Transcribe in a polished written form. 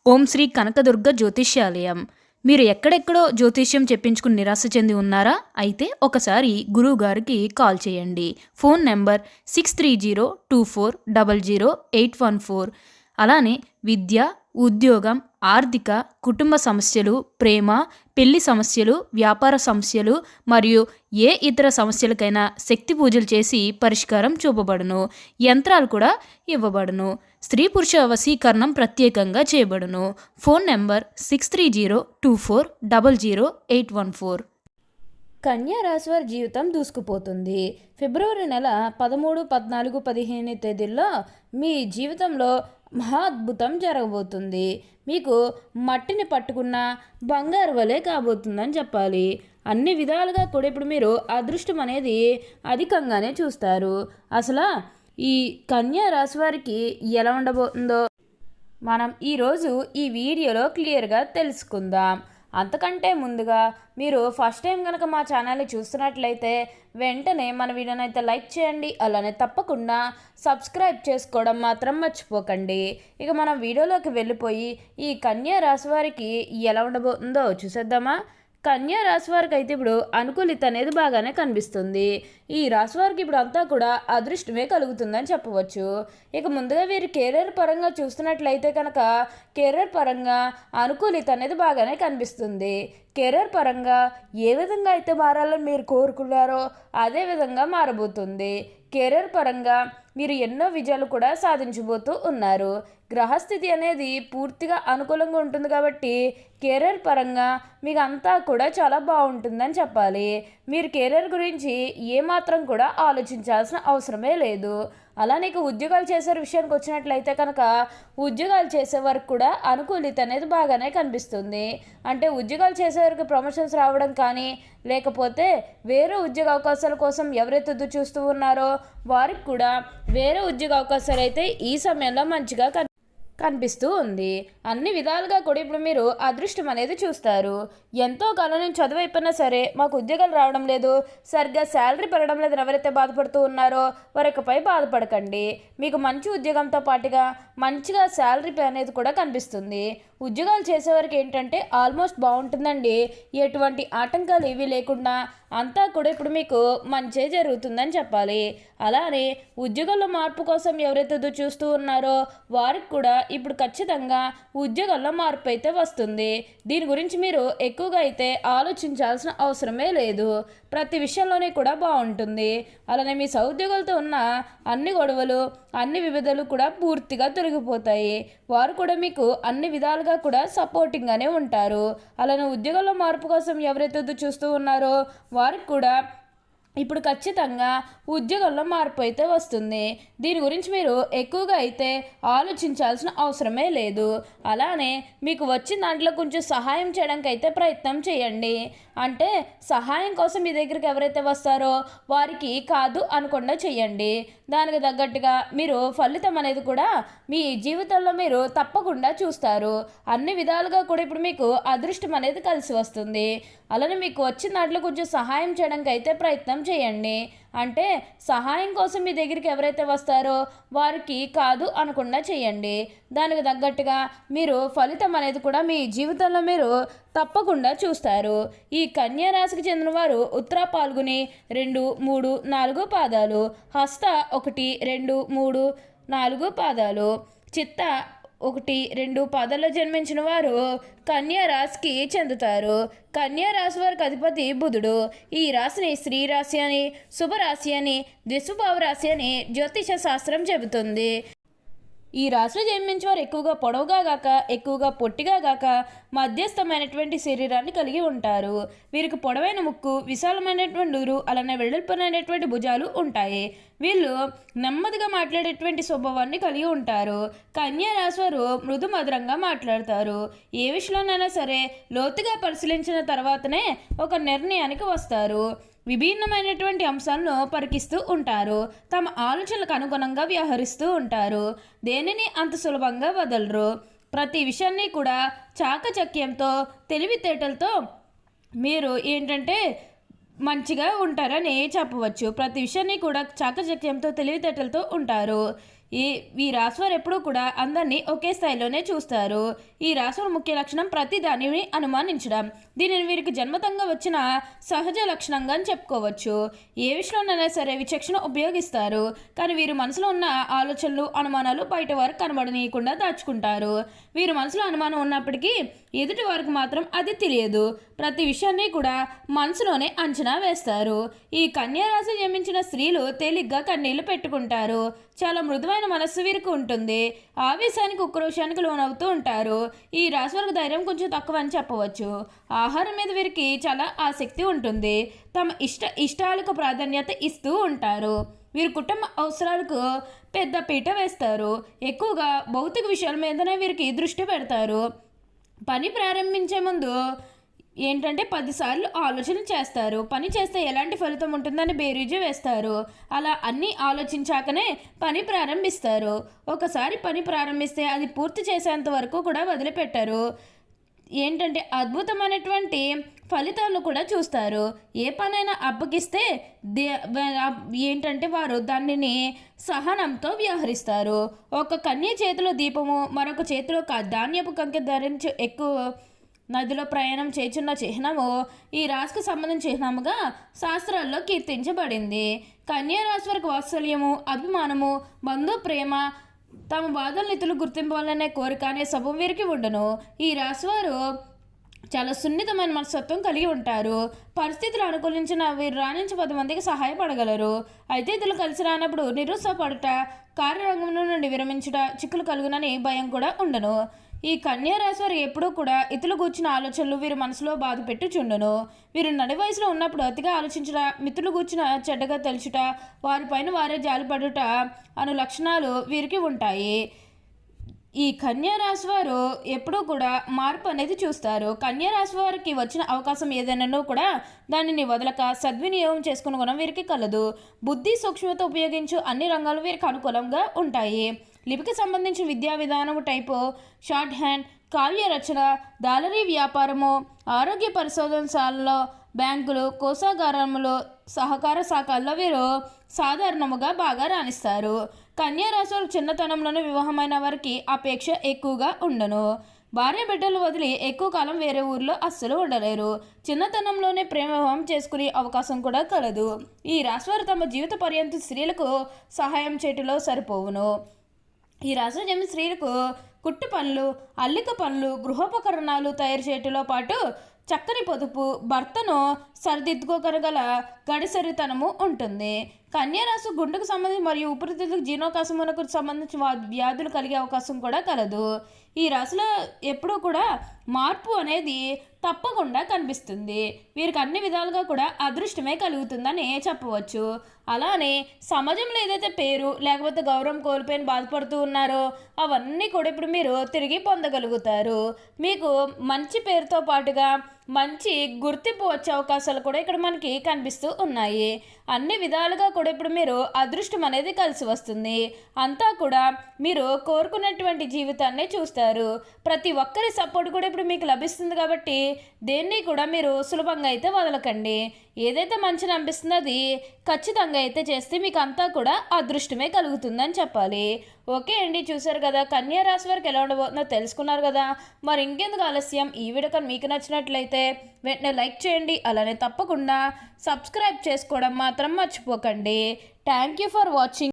ఓం శ్రీ కనకదుర్గ జ్యోతిష్యాలయం. మీరు ఎక్కడెక్కడో జ్యోతిష్యం చెప్పించుకుని నిరాశ చెంది ఉన్నారా? అయితే ఒకసారి గురువుగారికి కాల్ చేయండి. Phone number 6302400814. అలానే విద్య, ఉద్యోగం, ఆర్థిక, కుటుంబ సమస్యలు, ప్రేమ, పెళ్లి సమస్యలు, వ్యాపార సమస్యలు మరియు ఏ ఇతర సమస్యలకైనా శక్తి పూజలు చేసి పరిష్కారం చూపబడును. యంత్రాలు కూడా ఇవ్వబడును. స్త్రీ పురుష వశీకరణం ప్రత్యేకంగా చేయబడును. Phone number 6302400814. కన్యా రాశి వారి జీవితం దూసుకుపోతుంది. ఫిబ్రవరి నెల 13, 14, 15 తేదీల్లో మీ జీవితంలో మహా అద్భుతం జరగబోతుంది. మీకు మట్టిని పట్టుకున్న బంగారు వలె కాబోతుందని చెప్పాలి. అన్ని విధాలుగా కూడా ఇప్పుడు మీరు అదృష్టం అనేది అధికంగానే చూస్తారు. అసలు ఈ కన్యా రాశి వారికి ఎలా ఉండబోతుందో మనం ఈరోజు ఈ వీడియోలో క్లియర్గా తెలుసుకుందాం. అంతకంటే ముందుగా మీరు ఫస్ట్ టైం కనుక మా ఛానల్ని చూస్తున్నట్లయితే వెంటనే మన వీడియోని అయితే లైక్ చేయండి. అలానే తప్పకుండా సబ్స్క్రైబ్ చేసుకోవడం మాత్రం మర్చిపోకండి. ఇక మనం వీడియోలోకి వెళ్ళిపోయి ఈ కన్యా రాశి వారికి ఎలా ఉండబోతుందో చూసేద్దామా. కన్యా రాశి వారికి అయితే ఇప్పుడు అనుకూలిత అనేది బాగానే కనిపిస్తుంది. ఈ రాశి వారికి ఇప్పుడు అంతా కూడా అదృష్టమే కలుగుతుందని చెప్పవచ్చు. ఇక ముందుగా వీరి కెరీర్ పరంగా చూస్తున్నట్లయితే కనుక కెరీర్ పరంగా అనుకూలిత అనేది బాగానే కనిపిస్తుంది. కెరీర్ పరంగా ఏ విధంగా అయితే మారాలని మీరు కోరుకున్నారో అదే విధంగా మారబోతుంది. కెరీర్ పరంగా మీరు ఎన్నో విజయాలు కూడా సాధించబోతూ ఉన్నారు. గ్రహస్థితి అనేది పూర్తిగా అనుకూలంగా ఉంటుంది కాబట్టి కెరీర్ పరంగా మీకు అంతా కూడా చాలా బాగుంటుందని చెప్పాలి. మీరు కెరీర్ గురించి ఏమాత్రం కూడా ఆలోచించాల్సిన అవసరమే లేదు. అలానే ఉద్యోగాలు చేసే విషయానికి వచ్చినట్లయితే కనుక ఉద్యోగాలు చేసే వరకు కూడా అనుకూలిత అనేది బాగానే కనిపిస్తుంది. అంటే ఉద్యోగాలు చేసే వరకు ప్రమోషన్స్ రావడం కానీ లేకపోతే వేరే ఉద్యోగ అవకాశాల కోసం ఎవరైతే ఎదురు చూస్తూ ఉన్నారో వారికి కూడా వేరే ఉద్యోగ అవకాశాలు అయితే ఈ సమయంలో మంచిగా కనిపిస్తూ ఉంది. అన్ని విధాలుగా కూడా ఇప్పుడు మీరు అదృష్టం అనేది చూస్తారు. ఎంతో కాలం నేను చదువు అయిపోయినా సరే మాకు ఉద్యోగాలు రావడం లేదు, సరిగ్గా శాలరీ పెరగడం లేదు ఎవరైతే బాధపడుతూ ఉన్నారో వారిపై బాధపడకండి. మీకు మంచి ఉద్యోగంతో పాటుగా మంచిగా శాలరీ అనేది కూడా కనిపిస్తుంది. ఉద్యోగాలు చేసేవారికి ఏంటంటే ఆల్మోస్ట్ బాగుంటుందండి. ఎటువంటి ఆటంకాలు ఏవీ లేకుండా అంతా కూడా ఇప్పుడు మీకు మంచే జరుగుతుందని చెప్పాలి. అలానే ఉద్యోగాల్లో మార్పు కోసం ఎవరైతే చూస్తూ ఉన్నారో వారికి కూడా ఇప్పుడు ఖచ్చితంగా ఉద్యోగాల్లో మార్పు అయితే వస్తుంది. దీని గురించి మీరు ఎక్కువగా అయితే ఆలోచించాల్సిన అవసరమే లేదు. ప్రతి విషయంలోనే కూడా బాగుంటుంది. అలానే మీ సహోద్యోగులతో ఉన్న అన్ని గొడవలు అన్ని విభేదాలు కూడా పూర్తిగా తొలగిపోతాయి. వారు కూడా మీకు అన్ని విధాలుగా కూడా సపోర్టింగ్గానే ఉంటారు. అలానే ఉద్యోగంలో మార్పు కోసం ఎవరైతే చూస్తూ ఉన్నారో వారికి కూడా ఇప్పుడు ఖచ్చితంగా ఉద్యోగంలో మార్పు అయితే వస్తుంది. దీని గురించి మీరు ఎక్కువగా అయితే ఆలోచించాల్సిన అవసరమే లేదు. అలానే మీకు వచ్చిన దాంట్లో కొంచెం సహాయం చేయడానికి అయితే ప్రయత్నం చేయండి. అంటే సహాయం కోసం మీ దగ్గరికి ఎవరైతే వస్తారో వారికి కాదు అనకుండా చేయండి. దానికి తగ్గట్టుగా మీరు ఫలితం అనేది కూడా మీ జీవితంలో మీరు తప్పకుండా చూస్తారు. అన్ని విధాలుగా కూడా ఇప్పుడు మీకు అదృష్టం అనేది కలిసి వస్తుంది. అలానే మీకు వచ్చిన దాంట్లో కొంచెం సహాయం చేయడానికి అయితే ప్రయత్నం చేయండి. అంటే సహాయం కోసం మీ దగ్గరికి ఎవరైతే వస్తారో వారికి కాదు అనకుండా చేయండి. దానికి తగ్గట్టుగా మీరు ఫలితం అనేది కూడా మీ జీవితంలో మీరు తప్పకుండా చూస్తారు. ఈ కన్యా రాశికి చెందిన వారు ఉత్తర పాల్గొని 2, 3, 4 పాదాలు, హస్త 1, 2, 3, 4 పాదాలు, చిత్త 1, 2 పాదాల్లో జన్మించిన వారు కన్యా రాశికి చెందుతారు. కన్యా రాశి వారికి అధిపతి బుధుడు. ఈ రాశిని స్త్రీ రాశి అని, శుభరాశి అని, ద్విశుభావ రాశి అని జ్యోతిష శాస్త్రం చెబుతుంది. ఈ రాశిలో జన్మించే వారు ఎక్కువగా పొడవుగా గాక ఎక్కువగా పొట్టిగా గాక మధ్యస్థమైనటువంటి శరీరాన్ని కలిగి ఉంటారు. వీరికి పొడవైన ముక్కు, విశాలమైనటువంటి ఊరు, అలానే వెడల్పునైనటువంటి భుజాలు ఉంటాయి. వీళ్ళు నెమ్మదిగా మాట్లాడేటువంటి స్వభావాన్ని కలిగి ఉంటారు. కన్యా రాశి వారు మృదు మధురంగా మాట్లాడతారు. ఏ విషయంలోనైనా సరే లోతుగా పరిశీలించిన తర్వాతనే ఒక నిర్ణయానికి వస్తారు. విభిన్నమైనటువంటి అంశాలను పరికిస్తూ ఉంటారు. తమ ఆలోచనలకు అనుగుణంగా వ్యవహరిస్తూ ఉంటారు. దేనిని అంత సులభంగా వదలరు. ప్రతి విషయాన్ని కూడా చాకచక్యంతో తెలివితేటలతో మీరు ఏంటంటే మంచిగా ఉంటారని చెప్పవచ్చు. ప్రతి విషయాన్ని కూడా చాకచక్యంతో తెలివితేటలతో ఉంటారు. ఈ ఈ రాశివారు ఎప్పుడూ కూడా అందరినీ ఒకే స్థాయిలోనే చూస్తారు. ఈ రాశివారి ముఖ్య లక్షణం ప్రతి దానిని అనుమానించడం. దీనిని వీరికి జన్మతంగా వచ్చిన సహజ లక్షణంగా అని చెప్పుకోవచ్చు. ఏ విషయంలోనైనా సరే విచక్షణ ఉపయోగిస్తారు. కానీ వీరి మనసులో ఉన్న ఆలోచనలు, అనుమానాలు బయట వారు కనబడనీయకుండా దాచుకుంటారు. వీరి మనసులో అనుమానం ఉన్నప్పటికీ ఎదుటి వారికి మాత్రం అది తెలియదు. ప్రతి విషయాన్ని కూడా మనసులోనే అంచనా వేస్తారు. ఈ కన్యా రాశి జన్మించిన స్త్రీలు తేలిగ్గా కన్నీళ్లు పెట్టుకుంటారు. చాలా మృదువైన మనస్సు వీరికి ఉంటుంది. ఆవేశానికి, ఉక్రోషానికి లోనవుతూ ఉంటారు. ఈ రాశి వారికి ధైర్యం కొంచెం తక్కువ అని చెప్పవచ్చు. ఆహారం మీద వీరికి చాలా ఆసక్తి ఉంటుంది. తమ ఇష్టాలకు ప్రాధాన్యత ఇస్తూ ఉంటారు. వీరు కుటుంబ అవసరాలకు పెద్ద పీట వేస్తారు. ఎక్కువగా భౌతిక విషయాల మీదనే వీరికి దృష్టి పెడతారు. పని ప్రారంభించే ముందు ఏంటంటే 10 సార్లు ఆలోచన చేస్తారు. పని చేస్తే ఎలాంటి ఫలితం ఉంటుందని బేరీజు వేస్తారు. అలా అన్నీ ఆలోచించాకనే పని ప్రారంభిస్తారు. ఒకసారి పని ప్రారంభిస్తే అది పూర్తి చేసేంత వరకు కూడా వదిలిపెట్టరు. ఏంటంటే అద్భుతమైనటువంటి ఫలితాలను కూడా చూస్తారు. ఏ పనైనా అప్పగిస్తే ఏంటంటే వారు దానిని సహనంతో వ్యవహరిస్తారు. ఒక కన్య చేతిలో దీపము, మరొక చేతిలో ధాన్యపు కంకె ధరించి ఎక్కువ నదిలో ప్రయాణం చేస్తున్న చిహ్నము ఈ రాశికి సంబంధించిన చిహ్నముగా శాస్త్రాల్లో కీర్తించబడింది. కన్యా రాశి వారికి వాత్సల్యము, అభిమానము, బంధు ప్రేమ, తమ బాధలను ఇతరులు గుర్తింపాలనే కోరిక అనే సభం వీరికి ఉండను. ఈ రాశివారు చాలా సున్నితమైన మనస్తత్వం కలిగి ఉంటారు. పరిస్థితులు అనుకూలించిన వీరు రాణించి 10 మందికి సహాయపడగలరు. అయితే ఇతరులు కలిసి రానప్పుడు నిరుత్సాహపడుట, కార్యరంగం నుండి విరమించుట, చిక్కులు కలుగునని భయం కూడా ఉండను. ఈ కన్యా రాశి వారు ఎప్పుడూ కూడా ఇతరులు కూర్చున్న ఆలోచనలు వీరి మనసులో బాధ పెట్టుచుండును. వీరు నడి వయసులో ఉన్నప్పుడు అతిగా ఆలోచించుట, మిత్రులు కూర్చున్న చెడ్డగా తెలుసుట, వారిపైన వారే జాలిపడుట అను లక్షణాలు వీరికి ఉంటాయి. ఈ కన్యా రాశి వారు ఎప్పుడూ కూడా మార్పు అనేది చూస్తారు. కన్యా రాశి వారికి వచ్చిన అవకాశం ఏదైనానో కూడా దానిని వదలక సద్వినియోగం చేసుకునే గుణం వీరికి కలదు. బుద్ధి సూక్ష్మత ఉపయోగించు అన్ని రంగాలు వీరికి అనుకూలంగా ఉంటాయి. లిపికి సంబంధించిన విద్యా విధానము, టైపు, షార్ట్ హ్యాండ్, కావ్య రచన, దాలరీ వ్యాపారము, ఆరోగ్య పరిశోధనశాలలో, బ్యాంకులు, కోశాగారములు, సహకార శాఖల్లో వీరు సాధారణముగా బాగా రాణిస్తారు. కన్యా రాశి వారు చిన్నతనంలోనే వివాహమైన వారికి అపేక్ష ఎక్కువగా ఉండను. భార్య బిడ్డలు వదిలి ఎక్కువ కాలం వేరే ఊర్లో అస్సలు ఉండలేరు. చిన్నతనంలోనే ప్రేమ వివాహం చేసుకునే అవకాశం కూడా కలదు. ఈ రాశివారు తమ జీవిత పర్యంతం స్త్రీలకు సహాయం చేయటంలో సరిపోవును. ఈ రాశిలో జన్మ స్త్రీలకు కుట్టు పనులు, అల్లిక పనులు, గృహోపకరణాలు తయారు చేయటంలో పాటు చక్కని పొదుపు, భర్తను సరిదిద్దుకోగల గడిసరితనము ఉంటుంది. కన్యారాశి గుండెకు సంబంధించి మరియు ఊపిరితిత్తులకు, జీర్ణోకాశమునకు సంబంధించిన వ్యాధులు కలిగే అవకాశం కూడా కలదు. ఈ రాశిలో ఎప్పుడూ కూడా మార్పు అనేది తప్పకుండా కనిపిస్తుంది. వీరికి అన్ని విధాలుగా కూడా అదృష్టమే కలుగుతుందని చెప్పవచ్చు. అలానే సమాజంలో ఏదైతే పేరు లేకపోతే గౌరవం కోల్పోయిన బాధపడుతూ ఉన్నారో అవన్నీ కూడా ఇప్పుడు మీరు తిరిగి పొందగలుగుతారు. మీకు మంచి పేరుతో పాటుగా మంచి గుర్తింపు వచ్చే అవకాశాలు కూడా ఇక్కడ మనకి కనిపిస్తూ ఉన్నాయి. అన్ని విధాలుగా కూడా ఇప్పుడు మీరు అదృష్టం అనేది కలిసి వస్తుంది. అంతా కూడా మీరు కోరుకున్నటువంటి జీవితాన్ని చూస్తారు. ప్రతి ఒక్కరి సపోర్ట్ కూడా ఇప్పుడు మీకు లభిస్తుంది కాబట్టి దేన్ని కూడా మీరు సులభంగా అయితే వదలకండి. ఏదైతే మంచిని అనిపిస్తుందో అది ఖచ్చితంగా అయితే చేస్తే మీకు అంతా కూడా అదృష్టమే కలుగుతుందని చెప్పాలి. ఓకే అండి, చూసారు కదా కన్యా రాశి వారికి ఎలా ఉండబోతుందో తెలుసుకున్నారు కదా. మరి ఇంకెందుకు ఆలస్యం, ఈ వీడియో కానీ మీకు నచ్చినట్లయితే వెంటనే లైక్ చేయండి. అలానే తప్పకుండా సబ్స్క్రైబ్ చేసుకోవడం మాత్రం మర్చిపోకండి. Thank you for watching.